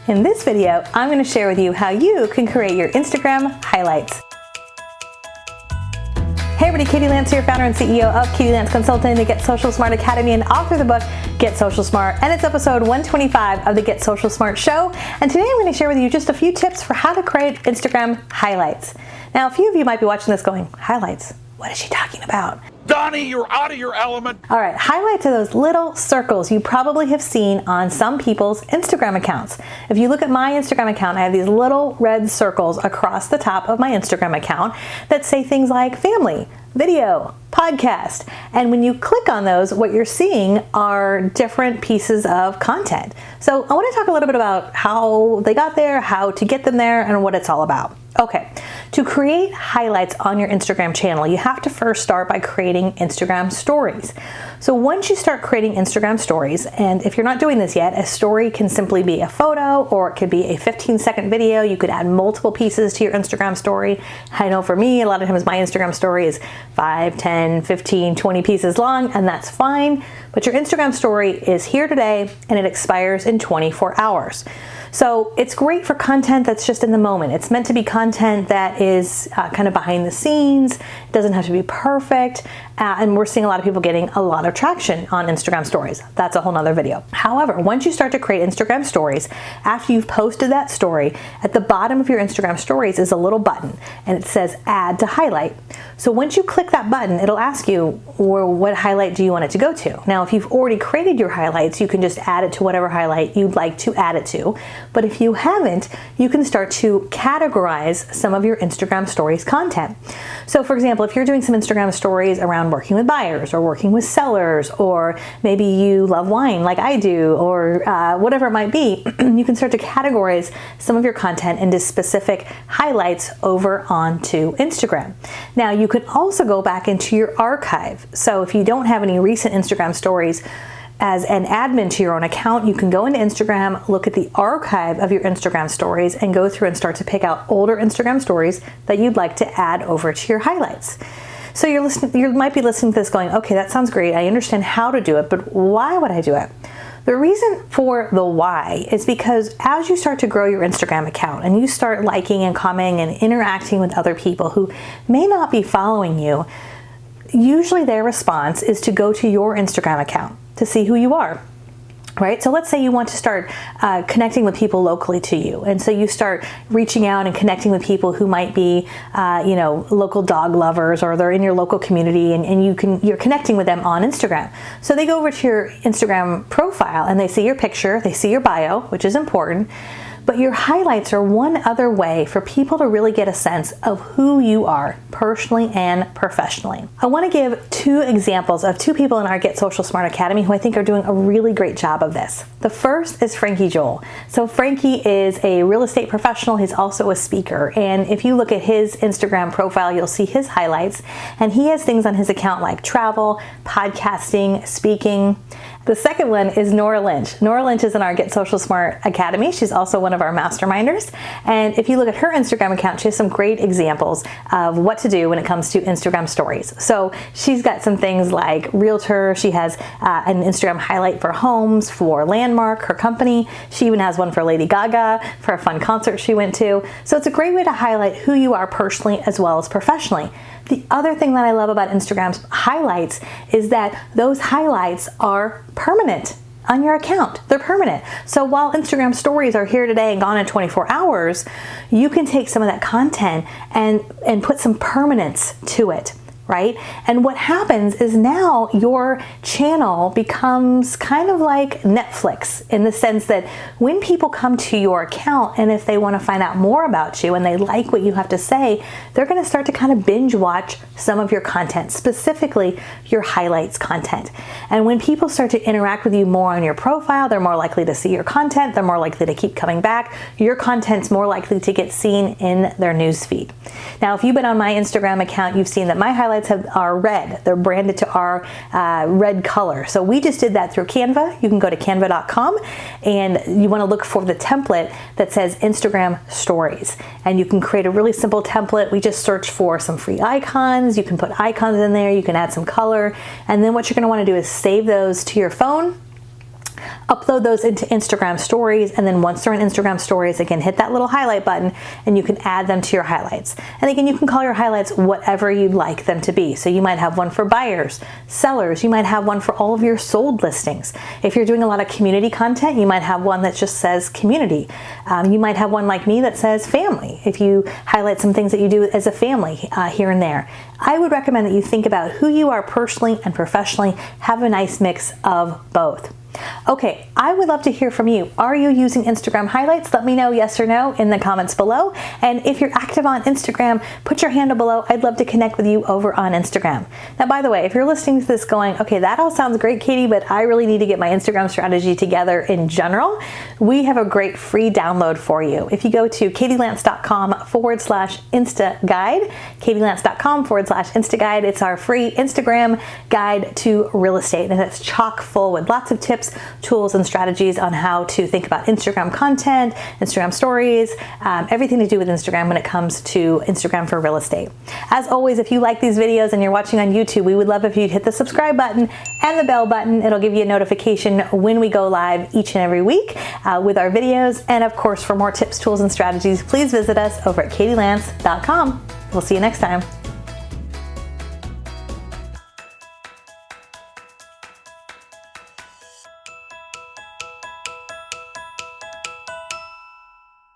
In this video, I'm going to share with you how you can create your Instagram highlights. Hey everybody, Katie Lance here, founder and CEO of Katie Lance Consulting, the Get Social Smart Academy, and author of the book, Get Social Smart. And it's episode 125 of the Get Social Smart show. And today I'm going to share with you just a few tips for how to create Instagram highlights. Now, a few of you might be watching this going, highlights? What is she talking about? Donnie, you're out of your element. All right, highlights are those little circles you probably have seen on some people's Instagram accounts. If you look at my Instagram account, I have these little red circles across the top of my Instagram account that say things like family, video, podcast. And when you click on those, what you're seeing are different pieces of content. So I want to talk a little bit about how they got there, how to get them there, and what it's all about. Okay, to create highlights on your Instagram channel, you have to first start by creating Instagram stories. So once you start creating Instagram stories, and if you're not doing this yet, a story can simply be a photo or it could be a 15-second video. You could add multiple pieces to your Instagram story. I know for me, a lot of times my Instagram story is 5, 10, 15, 20 pieces long, and that's fine. But your Instagram story is here today and it expires in 24 hours. So it's great for content that's just in the moment. It's meant to be content that is kind of behind the scenes. It doesn't have to be perfect. And we're seeing a lot of people getting a lot of traction on Instagram stories. That's a whole nother video. However, once you start to create Instagram stories, after you've posted that story, at the bottom of your Instagram stories is a little button and it says add to highlight. So once you click that button, it'll ask you, well, what highlight do you want it to go to? Now, if you've already created your highlights, you can just add it to whatever highlight you'd like to add it to. But if you haven't, you can start to categorize some of your Instagram stories content. So for example, if you're doing some Instagram stories around working with buyers or working with sellers, or maybe you love wine like I do, or whatever it might be, you can start to categorize some of your content into specific highlights over onto Instagram. Now, you could also go back into your archive. So if you don't have any recent Instagram stories, as an admin to your own account, you can go into Instagram, look at the archive of your Instagram stories, and go through and start to pick out older Instagram stories that you'd like to add over to your highlights. So you might be listening to this going, okay, that sounds great. I understand how to do it, but why would I do it? The reason for the why is because as you start to grow your Instagram account and you start liking and commenting and interacting with other people who may not be following you, usually their response is to go to your Instagram account to see who you are, right? So let's say you want to start connecting with people locally to you. And so you start reaching out and connecting with people who might be, local dog lovers, or they're in your local community, and you're connecting with them on Instagram. So they go over to your Instagram profile and they see your picture, they see your bio, which is important. But your highlights are one other way for people to really get a sense of who you are personally and professionally. I want to give two examples of two people in our Get Social Smart Academy who I think are doing a really great job of this. The first is Frankie Joel. So Frankie is a real estate professional. He's also a speaker. And if you look at his Instagram profile, you'll see his highlights. And he has things on his account like travel, podcasting, speaking. The second one is Nora Lynch. Nora Lynch is in our Get Social Smart Academy. She's also one of our masterminders. And if you look at her Instagram account, she has some great examples of what to do when it comes to Instagram stories. So she's got some things like realtor. She has an Instagram highlight for homes, for Landmark, her company. She even has one for Lady Gaga, for a fun concert she went to. So it's a great way to highlight who you are personally as well as professionally. The other thing that I love about Instagram's highlights is that those highlights are permanent on your account. They're permanent. So while Instagram stories are here today and gone in 24 hours, you can take some of that content and put some permanence to it, right? And what happens is now your channel becomes kind of like Netflix, in the sense that when people come to your account and if they want to find out more about you and they like what you have to say, they're going to start to kind of binge watch some of your content, specifically your highlights content. And when people start to interact with you more on your profile, they're more likely to see your content, they're more likely to keep coming back. Your content's more likely to get seen in their news feed. Now, if you've been on my Instagram account, you've seen that my highlights are red. They're branded to our red color. So we just did that through Canva. You can go to canva.com and you want to look for the template that says Instagram stories. And you can create a really simple template. We just search for some free icons. You can put icons in there. You can add some color. And then what you're going to want to do is save those to your phone. upload those into Instagram stories, and then once they're in Instagram stories, again, hit that little highlight button and you can add them to your highlights. And again, you can call your highlights whatever you'd like them to be. So you might have one for buyers, sellers, you might have one for all of your sold listings. If you're doing a lot of community content, you might have one that just says community. You might have one like me that says family, if you highlight some things that you do as a family here and there. I would recommend that you think about who you are personally and professionally, have a nice mix of both. Okay, I would love to hear from you. Are you using Instagram highlights? Let me know yes or no in the comments below. And if you're active on Instagram, put your handle below. I'd love to connect with you over on Instagram. Now, by the way, if you're listening to this going, okay, that all sounds great, Katie, but I really need to get my Instagram strategy together in general, we have a great free download for you. If you go to katielance.com/Insta guide, katielance.com/Insta guide, it's our free Instagram guide to real estate. And it's chock full with lots of tips, tools, and strategies on how to think about Instagram content, Instagram stories, everything to do with Instagram when it comes to Instagram for real estate. As always, if you like these videos and you're watching on YouTube, we would love if you'd hit the subscribe button and the bell button. It'll give you a notification when we go live each and every week with our videos. And of course, for more tips, tools, and strategies, please visit us over at katielance.com. We'll see you next time.